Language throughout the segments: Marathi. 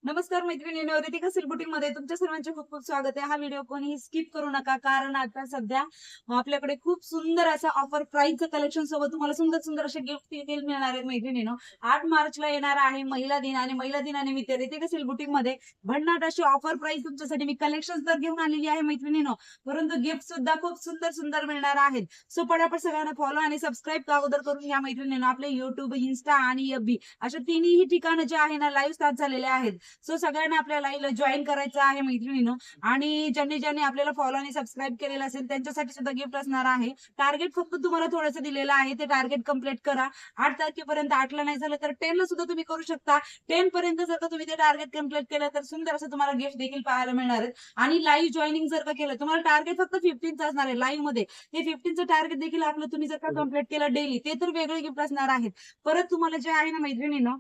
नमस्कार मैत्रिणींनो, रितिका सिल्क बुटीक मध्ये तुमच्या सर्वांचे खूप खूप स्वागत आहे। हा व्हिडिओ कोणी स्किप करू नका, कारण आता सध्या आपल्याकडे खूप सुंदर असा ऑफर प्राइसचं कलेक्शन सोबत तुम्हाला सुंदर सुंदर असे गिफ्ट देखील मिळणार आहेत मैत्रिणींनो। 8 मार्चला येणार आहे महिला दिन आणि महिला दिनानिमित्त रितिका सिल्क बुटीक मध्ये भन्नाट अशी ऑफर प्राइस तुमच्यासाठी मी कलेक्शन तर घेऊन आलेली आहे मैत्रिणींनो, परंतु गिफ्ट सुद्धा खूप सुंदर सुंदर मिळणार आहेत। सो पटापट सगळ्यांना फॉलो आणि सबस्क्राईब अगोदर करून घ्या मैत्रिणींनो। आपले युट्यूब, इन्स्टा आणि एफबी अशा तिन्ही ठिकाणं जे आहे ना लाईव्ह स्टार्ट झालेले आहेत। सो सगळ्यांना आपल्या लाईव्हला जॉईन करायचं आहे मैत्रिणींनो। आणि ज्यांनी ज्यांनी आपल्याला फॉलो आणि सबस्क्राईब केलेलं असेल त्यांच्यासाठी सुद्धा गिफ्ट असणार आहे। टार्गेट फक्त तुम्हाला थोडंसं दिलेलं आहे, ते टार्गेट कंप्लीट करा। 8 तारखेपर्यंत 8ला नाही झालं तर 10 ला सुद्धा तुम्ही करू शकता। 10 पर्यंत जर का तुम्ही ते टार्गेट कंप्लीट केलं तर सुंदर असं तुम्हाला गिफ्ट देखील पाहायला मिळणार आहे। आणि लाईव्ह जॉईनिंग जर का केलं, तुम्हाला टार्गेट फक्त 15चं असणार आहे लाईव्ह मध्ये। ते 15चं टार्गेट देखील आपलं तुम्ही जर का कंप्लीट केलं डेली, ते तर वेगळे गिफ्ट असणार आहेत। परत तुम्हाला जे आहे ना मैत्रिणींनो,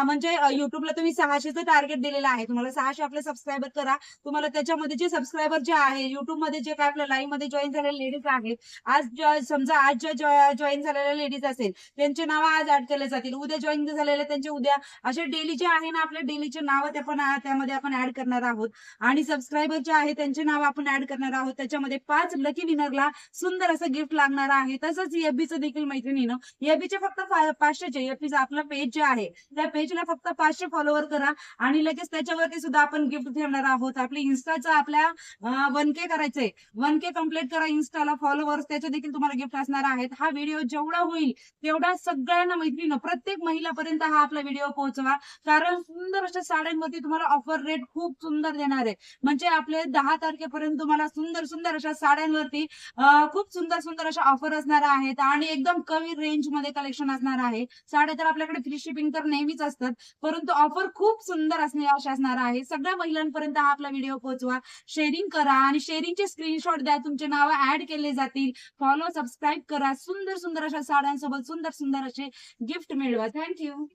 म्हणजे युट्यूबला तुम्ही 600चं टार्गेट दिलेलं आहे, तुम्हाला 600 आपले सबस्क्रायबर करा। तुम्हाला त्याच्यामध्ये जे सबस्क्रायबर जे आहे युट्यूबमध्ये जे काय आपल्या लाईव्ह मध्ये जॉईन झालेले लेडीज आहेत, समजा आज ज्या जॉईन झालेल्या लेडीज असेल त्यांचे नाव आज ऍड केले जातील, उद्या जॉईन झालेले त्यांचे उद्या, असे डेली जे आहे ना आपल्या डेलीचे नाव त्यामध्ये आपण ऍड करणार आहोत। आणि सबस्क्रायबर जे आहे त्यांचे नाव आपण ऍड करणार आहोत। त्याच्यामध्ये 5 लकी विनरला सुंदर असं गिफ्ट लागणार आहे। तसंच एफबीचं देखील मैत्रिणीनं, एफबीचे फक्त 500चे एफबीचं आपलं पेज जे आहे त्या पेजला फक्त 500 फॉलोवर करा आणि लगेच त्याच्यावरती सुद्धा आपण गिफ्ट ठेवणार आहोत। आपली इन्स्टाचं आपल्या 1K करायचंय, 1K कंप्लीट करा इन्स्टाला फॉलोवर्स, त्याचे देखील तुम्हाला गिफ्ट असणार आहेत। हा व्हिडिओ जेवढा होईल तेवढा सगळ्यांना मैत्रिणींनो, प्रत्येक महिलापर्यंत हा आपला व्हिडिओ पोहोचवा, कारण सुंदर अशा साड्यांवरती तुम्हाला ऑफर रेट खूप सुंदर देणार आहे। म्हणजे आपले 10 तारखेपर्यंत तुम्हाला सुंदर सुंदर अशा साड्यांवरती खूप सुंदर सुंदर अशा ऑफर असणार आहेत आणि एकदम कमी रेंज मध्ये कलेक्शन असणार आहे। साड्या तर आपल्याकडे फ्री शिपिंग तर नेहमीच असतात, परंतु ऑफर खूप सुंदर असणार आहे। सगळ्या महिलांपर्यंत हा आपला व्हिडिओ पोहोचवा, शेअरिंग करा आणि शेअरिंगचे स्क्रीनशॉट द्या, तुमचे नाव ऍड केले जातील। फॉलो सबस्क्राईब करा, सुंदर सुंदर अशा साड्यांसोबत सुंदर सुंदर असे गिफ्ट मिळवा। थँक्यू।